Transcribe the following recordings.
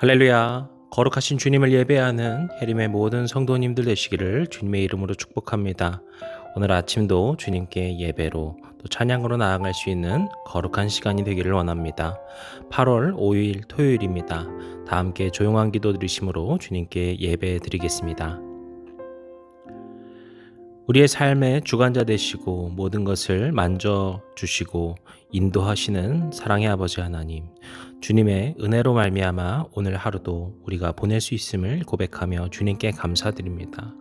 할렐루야. 거룩하신 주님을 예배하는 해림의 모든 성도님들 되시기를 주님의 이름으로 축복합니다. 오늘 아침도 주님께 예배로 또 찬양으로 나아갈 수 있는 거룩한 시간이 되기를 원합니다. 8월 5일 토요일입니다. 다 함께 조용한 기도 드리심으로 주님께 예배 드리겠습니다. 우리의 삶의 주관자 되시고 모든 것을 만져주시고 인도하시는 사랑의 아버지 하나님, 주님의 은혜로 말미암아 오늘 하루도 우리가 보낼 수 있음을 고백하며 주님께 감사드립니다.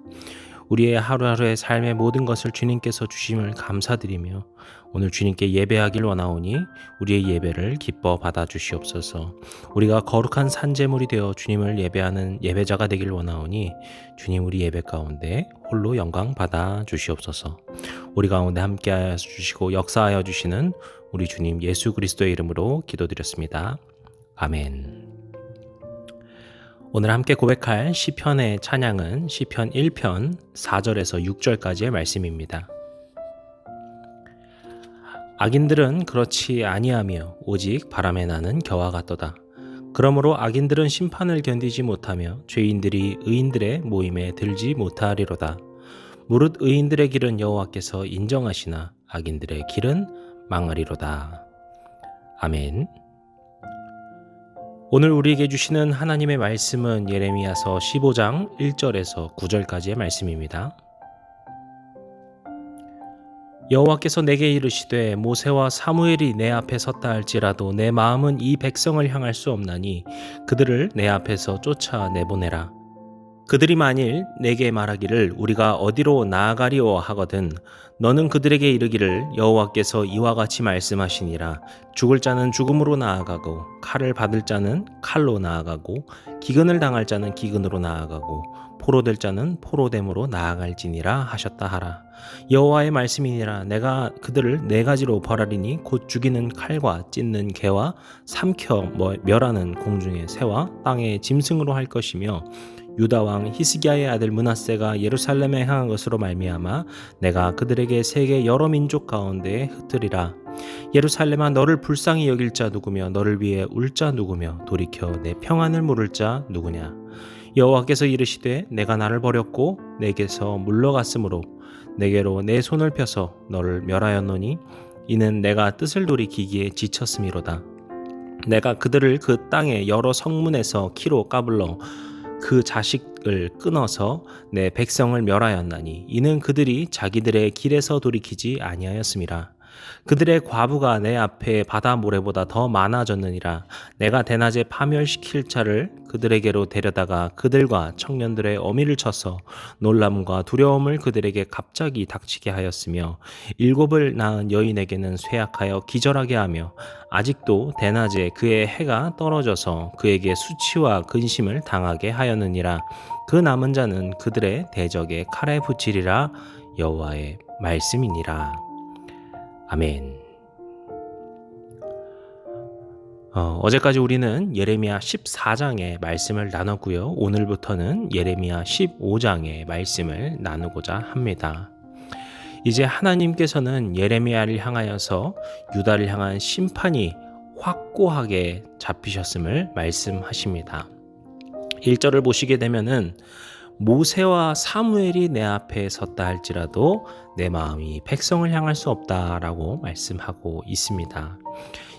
우리의 하루하루의 삶의 모든 것을 주님께서 주심을 감사드리며 오늘 주님께 예배하길 원하오니 우리의 예배를 기뻐 받아주시옵소서. 우리가 거룩한 산제물이 되어 주님을 예배하는 예배자가 되길 원하오니 주님 우리 예배 가운데 홀로 영광 받아 주시옵소서. 우리 가운데 함께하여 주시고 역사하여 주시는 우리 주님 예수 그리스도의 이름으로 기도드렸습니다. 아멘. 오늘 함께 고백할 시편의 찬양은 시편 1편 4절에서 6절까지의 말씀입니다. 악인들은 그렇지 아니하며 오직 바람에 나는 겨와 같도다. 그러므로 악인들은 심판을 견디지 못하며 죄인들이 의인들의 모임에 들지 못하리로다. 무릇 의인들의 길은 여호와께서 인정하시나 악인들의 길은 망하리로다. 아멘. 오늘 우리에게 주시는 하나님의 말씀은 예레미야서 15장 1절에서 9절까지의 말씀입니다. 여호와께서 내게 이르시되 모세와 사무엘이 내 앞에 섰다 할지라도 내 마음은 이 백성을 향할 수 없나니 그들을 내 앞에서 쫓아내보내라. 그들이 만일 내게 말하기를 우리가 어디로 나아가리오 하거든 너는 그들에게 이르기를 여호와께서 이와 같이 말씀하시니라. 죽을 자는 죽음으로 나아가고 칼을 받을 자는 칼로 나아가고 기근을 당할 자는 기근으로 나아가고 포로될 자는 포로됨으로 나아갈지니라 하셨다 하라. 여호와의 말씀이니라. 내가 그들을 네 가지로 벌하리니 곧 죽이는 칼과 찢는 개와 삼켜 멸하는 공중의 새와 땅의 짐승으로 할 것이며 유다 왕 히스기야의 아들 므낫세가 예루살렘에 향한 것으로 말미암아 내가 그들에게 세계 여러 민족 가운데에 흩으리라. 예루살렘아 너를 불쌍히 여길 자 누구며 너를 위해 울 자 누구며 돌이켜 내 평안을 물을 자 누구냐. 여호와께서 이르시되 내가 나를 버렸고 내게서 물러갔으므로 내게로 내 손을 펴서 너를 멸하였노니 이는 내가 뜻을 돌이키기에 지쳤음이로다. 내가 그들을 그 땅의 여러 성문에서 키로 까불러 그 자식을 끊어서 내 백성을 멸하였나니 이는 그들이 자기들의 길에서 돌이키지 아니하였음이라. 그들의 과부가 내 앞에 바다 모래보다 더 많아졌느니라. 내가 대낮에 파멸시킬 자를 그들에게로 데려다가 그들과 청년들의 어미를 쳐서 놀람과 두려움을 그들에게 갑자기 닥치게 하였으며 일곱을 낳은 여인에게는 쇠약하여 기절하게 하며 아직도 대낮에 그의 해가 떨어져서 그에게 수치와 근심을 당하게 하였느니라. 그 남은 자는 그들의 대적에 칼에 붙이리라. 여호와의 말씀이니라. 아멘. 어제까지 우리는 예레미야 14장의 말씀을 나눴고요. 오늘부터는 예레미야 15장의 말씀을 나누고자 합니다. 이제 하나님께서는 예레미야를 향하여서 유다를 향한 심판이 확고하게 잡히셨음을 말씀하십니다. 1절을 보시게 되면은 모세와 사무엘이 내 앞에 섰다 할지라도 내 마음이 백성을 향할 수 없다라고 말씀하고 있습니다.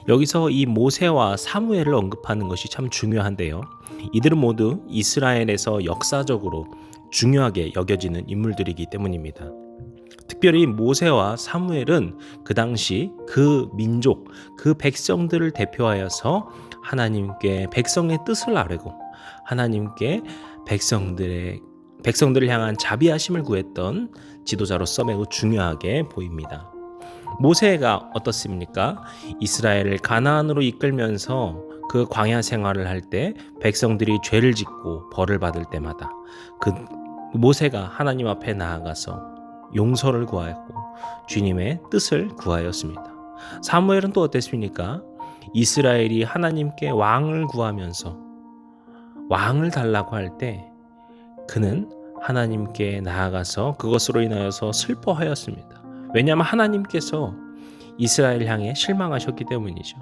여기서 이 모세와 사무엘을 언급하는 것이 참 중요한데요. 이들은 모두 이스라엘에서 역사적으로 중요하게 여겨지는 인물들이기 때문입니다. 특별히 모세와 사무엘은 그 당시 그 민족, 그 백성들을 대표하여서 하나님께 백성의 뜻을 아뢰고 하나님께 백성들을 향한 자비하심을 구했던 지도자로서 매우 중요하게 보입니다. 모세가 어떻습니까? 이스라엘을 가나안으로 이끌면서 그 광야 생활을 할 때 백성들이 죄를 짓고 벌을 받을 때마다 그 모세가 하나님 앞에 나아가서 용서를 구하였고 주님의 뜻을 구하였습니다. 사무엘은 또 어땠습니까? 이스라엘이 하나님께 왕을 구하면서 왕을 달라고 할 때 그는 하나님께 나아가서 그것으로 인하여서 슬퍼하였습니다. 왜냐하면 하나님께서 이스라엘 향해 실망하셨기 때문이죠.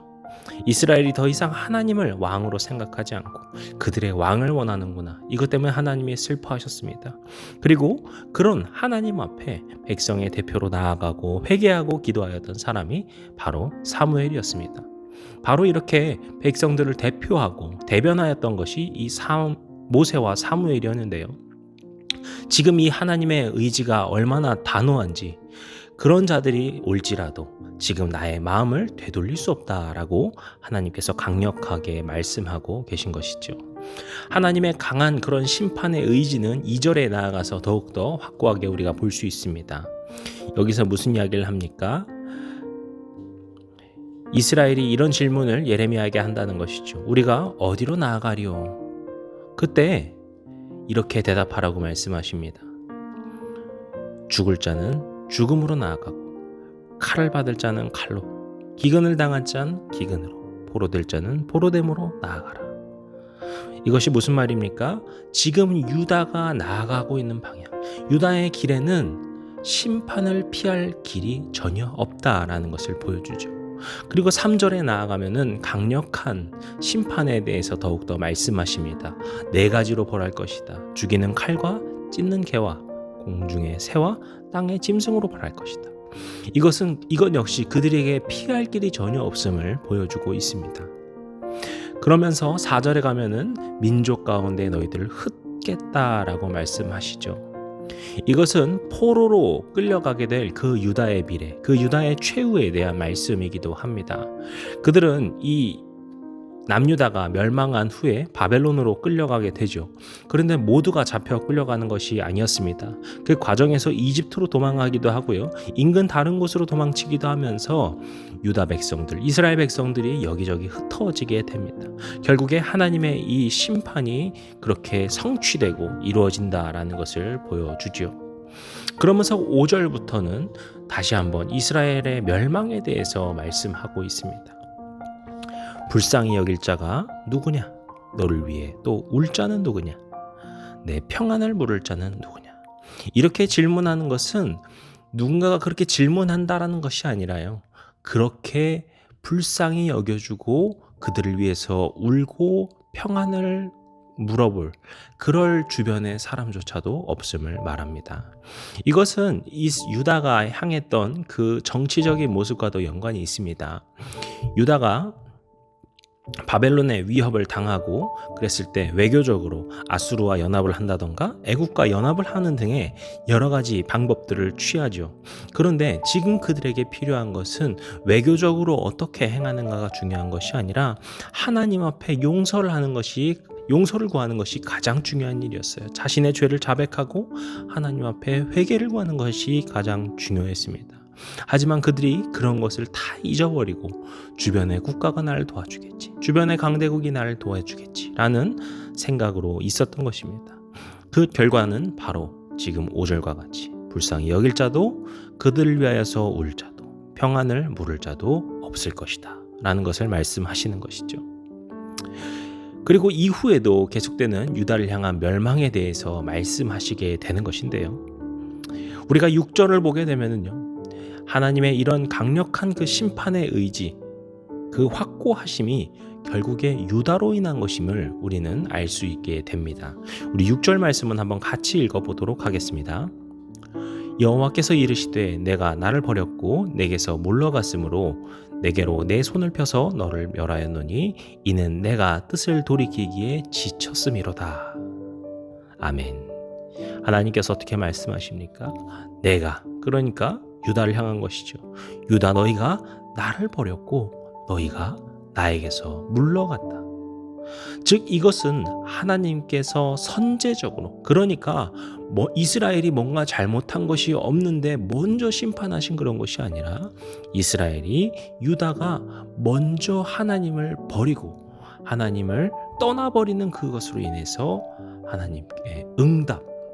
이스라엘이 더 이상 하나님을 왕으로 생각하지 않고 그들의 왕을 원하는구나. 이것 때문에 하나님이 슬퍼하셨습니다. 그리고 그런 하나님 앞에 백성의 대표로 나아가고 회개하고 기도하였던 사람이 바로 사무엘이었습니다. 바로 이렇게 백성들을 대표하고 대변하였던 것이 이 모세와 사무엘이었는데요. 지금 이 하나님의 의지가 얼마나 단호한지, 그런 자들이 올지라도 지금 나의 마음을 되돌릴 수 없다라고 하나님께서 강력하게 말씀하고 계신 것이죠. 하나님의 강한 그런 심판의 의지는 2절에 나아가서 더욱더 확고하게 우리가 볼 수 있습니다. 여기서 무슨 이야기를 합니까? 이스라엘이 이런 질문을 예레미야에게 한다는 것이죠. 우리가 어디로 나아가리요? 그때 이렇게 대답하라고 말씀하십니다. 죽을 자는 죽음으로 나아가고 칼을 받을 자는 칼로, 기근을 당한 자는 기근으로, 포로될 자는 포로됨으로 나아가라. 이것이 무슨 말입니까? 지금 유다가 나아가고 있는 방향, 유다의 길에는 심판을 피할 길이 전혀 없다라는 것을 보여주죠. 그리고 3절에 나아가면은 강력한 심판에 대해서 더욱더 말씀하십니다. 4가지로 벌할 것이다. 죽이는 칼과 찢는 개와 공중의 새와 땅의 짐승으로 벌할 것이다. 이건 역시 그들에게 피할 길이 전혀 없음을 보여주고 있습니다. 그러면서 4절에 가면은 민족 가운데 너희들을 흩겠다라고 말씀하시죠. 이것은 포로로 끌려가게 될 그 유다의 미래, 그 유다의 최후에 대한 말씀이기도 합니다. 그들은 이 남유다가 멸망한 후에 바벨론으로 끌려가게 되죠. 그런데 모두가 잡혀 끌려가는 것이 아니었습니다. 그 과정에서 이집트로 도망가기도 하고요. 인근 다른 곳으로 도망치기도 하면서 유다 백성들, 이스라엘 백성들이 여기저기 흩어지게 됩니다. 결국에 하나님의 이 심판이 그렇게 성취되고 이루어진다라는 것을 보여주죠. 그러면서 5절부터는 다시 한번 이스라엘의 멸망에 대해서 말씀하고 있습니다. 불쌍히 여길 자가 누구냐? 너를 위해 또 울 자는 누구냐? 내 평안을 물을 자는 누구냐? 이렇게 질문하는 것은 누군가가 그렇게 질문한다라는 것이 아니라요. 그렇게 불쌍히 여겨주고 그들을 위해서 울고 평안을 물어볼 그럴 주변의 사람조차도 없음을 말합니다. 이것은 이 유다가 향했던 그 정치적인 모습과도 연관이 있습니다. 유다가 바벨론의 위협을 당하고 그랬을 때 외교적으로 아수르와 연합을 한다던가 애국과 연합을 하는 등의 여러 가지 방법들을 취하죠. 그런데 지금 그들에게 필요한 것은 외교적으로 어떻게 행하는가가 중요한 것이 아니라 하나님 앞에 용서를 구하는 것이 가장 중요한 일이었어요. 자신의 죄를 자백하고 하나님 앞에 회개를 구하는 것이 가장 중요했습니다. 하지만 그들이 그런 것을 다 잊어버리고 주변의 국가가 나를 도와주겠지, 주변의 강대국이 나를 도와주겠지 라는 생각으로 있었던 것입니다. 그 결과는 바로 지금 5절과 같이 불쌍히 여길 자도 그들을 위하여서 울 자도 평안을 물을 자도 없을 것이다 라는 것을 말씀하시는 것이죠. 그리고 이후에도 계속되는 유다를 향한 멸망에 대해서 말씀하시게 되는 것인데요. 우리가 6절을 보게 되면은요, 하나님의 이런 강력한 그 심판의 의지, 그 확고하심이 결국에 유다로 인한 것임을 우리는 알 수 있게 됩니다. 우리 6절 말씀은 한번 같이 읽어보도록 하겠습니다. 여호와께서 이르시되 내가 나를 버렸고 내게서 물러갔으므로 내게로 내 손을 펴서 너를 멸하였노니 이는 내가 뜻을 돌이키기에 지쳤음이로다. 아멘. 하나님께서 어떻게 말씀하십니까? 내가, 그러니까 유다를 향한 것이죠. 유다, 너희가 나를 버렸고 너희가 나에게서 물러갔다. 즉 이것은 하나님께서 선제적으로, 그러니까 이스라엘이 뭔가 잘못한 것이 없는데 먼저 심판하신 그런 것이 아니라 이스라엘이, 유다가 먼저 하나님을 버리고 하나님을 떠나버리는 그것으로 인해서 하나님께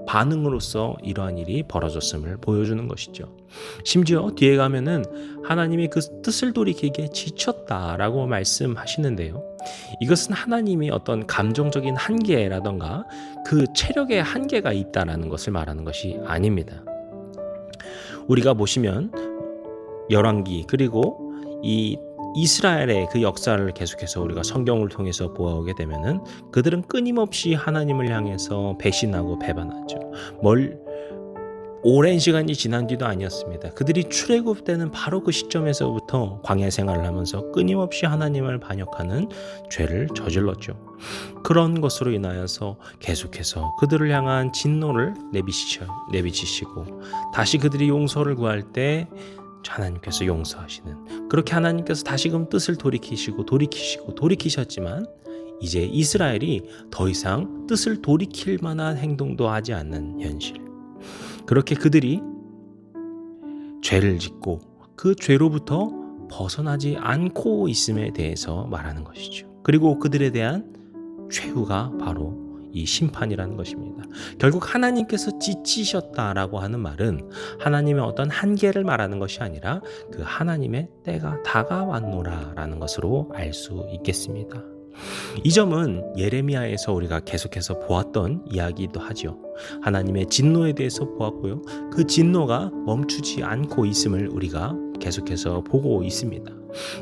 반응으로서 이러한 일이 벌어졌음을 보여주는 것이죠. 심지어 뒤에 가면은 하나님이 그 뜻을 돌이키기에 지쳤다라고 말씀하시는데요. 이것은 하나님이 어떤 감정적인 한계라던가 그 체력의 한계가 있다라는 것을 말하는 것이 아닙니다. 우리가 보시면 열왕기, 그리고 이 이스라엘의 그 역사를 계속해서 우리가 성경을 통해서 보아오게 되면은 그들은 끊임없이 하나님을 향해서 배신하고 배반하죠. 오랜 시간이 지난 뒤도 아니었습니다. 그들이 출애굽되는 바로 그 시점에서부터 광야 생활을 하면서 끊임없이 하나님을 반역하는 죄를 저질렀죠. 그런 것으로 인하여서 계속해서 그들을 향한 진노를 내비치시고 다시 그들이 용서를 구할 때 하나님께서 용서하시는, 그렇게 하나님께서 다시금 뜻을 돌이키셨지만 이제 이스라엘이 더 이상 뜻을 돌이킬 만한 행동도 하지 않는 현실, 그렇게 그들이 죄를 짓고 그 죄로부터 벗어나지 않고 있음에 대해서 말하는 것이죠. 그리고 그들에 대한 최후가 바로 이 심판이라는 것입니다. 결국 하나님께서 지치셨다라고 하는 말은 하나님의 어떤 한계를 말하는 것이 아니라 그 하나님의 때가 다가왔노라라는 것으로 알 수 있겠습니다. 이 점은 예레미야에서 우리가 계속해서 보았던 이야기도 하죠. 하나님의 진노에 대해서 보았고요. 그 진노가 멈추지 않고 있음을 우리가 계속해서 보고 있습니다.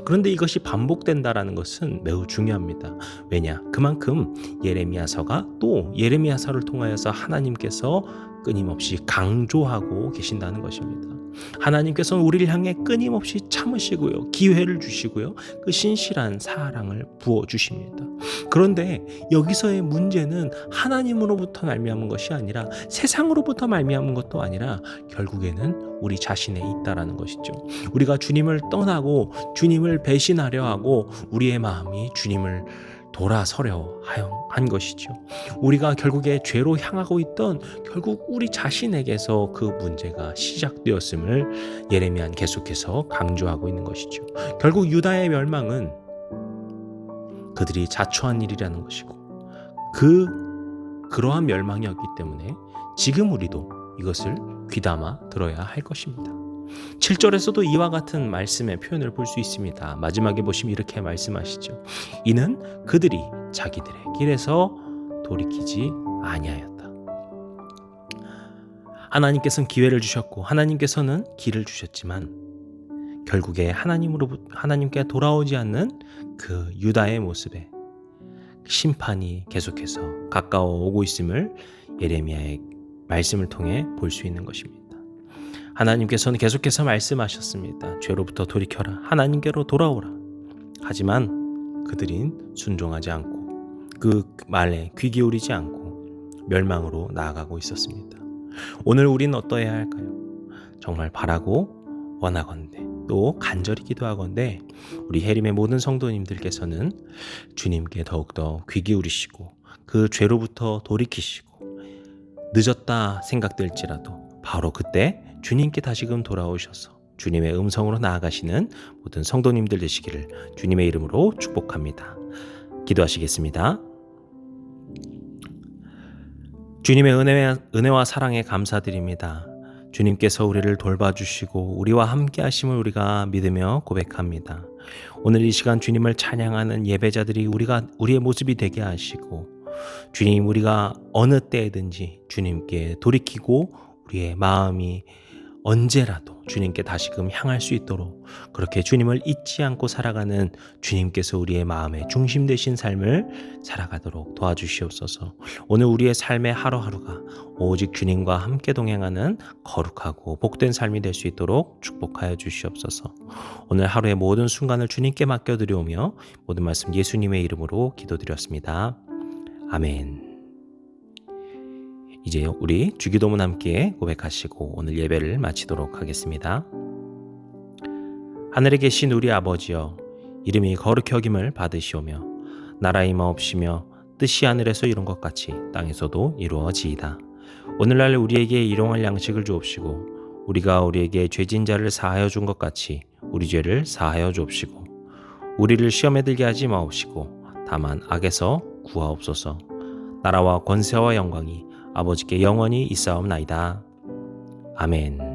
그런데 이것이 반복된다라는 것은 매우 중요합니다. 왜냐? 그만큼 예레미야서가 또 예레미야서를 통하여서 하나님께서 끊임없이 강조하고 계신다는 것입니다. 하나님께서는 우리를 향해 끊임없이 참으시고요, 기회를 주시고요, 그 신실한 사랑을 부어주십니다. 그런데 여기서의 문제는 하나님으로부터 말미암은 것이 아니라 세상으로부터 말미암은 것도 아니라 결국에는 우리 자신에 있다라는 것이죠. 우리가 주님을 떠나고 주님을 배신하려 하고 우리의 마음이 주님을 돌아서려 한 것이죠. 우리가 결국에 죄로 향하고 있던 결국 우리 자신에게서 그 문제가 시작되었음을 예레미야는 계속해서 강조하고 있는 것이죠. 결국 유다의 멸망은 그들이 자초한 일이라는 것이고 그러한 멸망이었기 때문에 지금 우리도 이것을 귀담아 들어야 할 것입니다. 7절에서도 이와 같은 말씀의 표현을 볼 수 있습니다. 마지막에 보시면 이렇게 말씀하시죠. 이는 그들이 자기들의 길에서 돌이키지 아니하였다. 하나님께서는 기회를 주셨고 하나님께서는 길을 주셨지만 결국에 하나님께 돌아오지 않는 그 유다의 모습에 심판이 계속해서 가까워 오고 있음을 예레미야의 말씀을 통해 볼 수 있는 것입니다. 하나님께서는 계속해서 말씀하셨습니다. 죄로부터 돌이켜라. 하나님께로 돌아오라. 하지만 그들은 순종하지 않고 그 말에 귀 기울이지 않고 멸망으로 나아가고 있었습니다. 오늘 우리는 어떠해야 할까요? 정말 바라고 원하건대 또 간절히 기도하건대 우리 해림의 모든 성도님들께서는 주님께 더욱더 귀 기울이시고 그 죄로부터 돌이키시고 늦었다 생각될지라도 바로 그때 주님께 다시금 돌아오셔서 주님의 음성으로 나아가시는 모든 성도님들 되시기를 주님의 이름으로 축복합니다. 기도하시겠습니다. 주님의 은혜와 사랑에 감사드립니다. 주님께서 우리를 돌봐주시고 우리와 함께 하심을 우리가 믿으며 고백합니다. 오늘 이 시간 주님을 찬양하는 예배자들이 우리의 모습이 되게 하시고 주님, 우리가 어느 때든지 주님께 돌이키고 우리의 마음이 언제라도 주님께 다시금 향할 수 있도록 그렇게 주님을 잊지 않고 살아가는 주님께서 우리의 마음의 중심 되신 삶을 살아가도록 도와주시옵소서. 오늘 우리의 삶의 하루하루가 오직 주님과 함께 동행하는 거룩하고 복된 삶이 될 수 있도록 축복하여 주시옵소서. 오늘 하루의 모든 순간을 주님께 맡겨드리오며 모든 말씀 예수님의 이름으로 기도드렸습니다. 아멘. 이제 우리 주기도문 함께 고백하시고 오늘 예배를 마치도록 하겠습니다. 하늘에 계신 우리 아버지여, 이름이 거룩히 여김을 받으시오며 나라의 임하옵시며 뜻이 하늘에서 이룬 것 같이 땅에서도 이루어지이다. 오늘날 우리에게 일용할 양식을 주옵시고 우리가 우리에게 죄진 자를 사하여 준 것 같이 우리 죄를 사하여 주옵시고 우리를 시험에 들게 하지 마옵시고 다만 악에서 구하옵소서. 나라와 권세와 영광이 아버지께 영원히 있사옵나이다. 아멘.